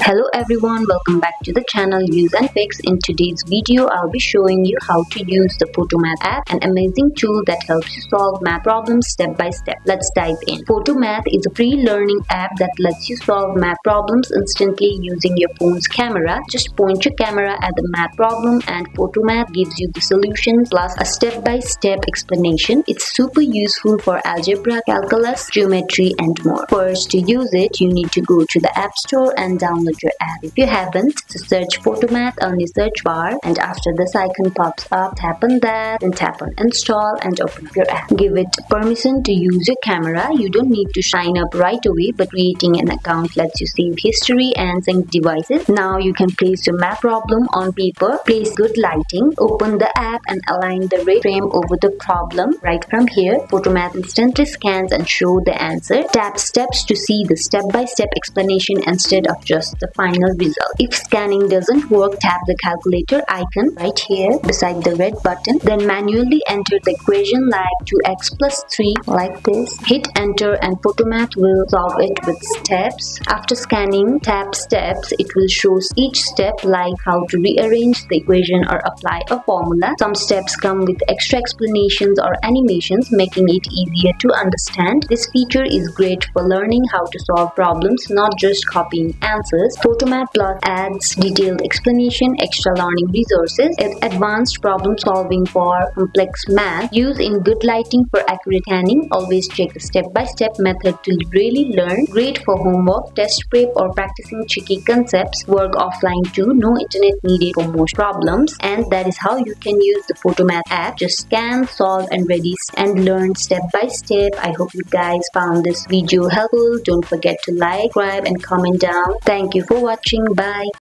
Hello everyone, welcome back to the channel useNfix. In today's video, I'll be showing you how to use the Photomath app, an amazing tool that helps you solve math problems step by step. Let's dive in. Photomath is a free learning app that lets you solve math problems instantly using your phone's camera. Just point your camera at the math problem and Photomath gives you the solution plus a step-by-step explanation. It's super useful for algebra, calculus, geometry and more. First, to use it, you need to go to the App Store and download your app. If you haven't, search Photomath on the search bar, and after this icon pops up, tap on that, then tap on install and open your app. Give it permission to use your camera. You don't need to sign up right away, but creating an account lets you save history and sync devices. Now you can place your math problem on paper, place good lighting, open the app and align the ray frame over the problem. Right from here, Photomath instantly scans and show the answer. Tap steps to see the step-by-step explanation instead of just the final result. If scanning doesn't work, tap the calculator icon right here beside the red button. Then manually enter the equation like 2x plus 3 like this. Hit enter and Photomath will solve it with steps. After scanning, tap steps. It will show each step like how to rearrange the equation or apply a formula. Some steps come with extra explanations or animations, making it easier to understand. This feature is great for learning how to solve problems, not just copying answers. Photomath Plus adds detailed explanation, extra learning resources, and advanced problem solving for complex math. Use in good lighting for accurate scanning. Always check the step-by-step method to really learn. Great for homework, test prep, or practicing tricky concepts. Work offline too. No internet needed for most problems. And that is how you can use the Photomath app. Just scan, solve, and ready and learn step by step. I hope you guys found this video helpful. Don't forget to like, subscribe, and comment down. Thank you for watching. Bye.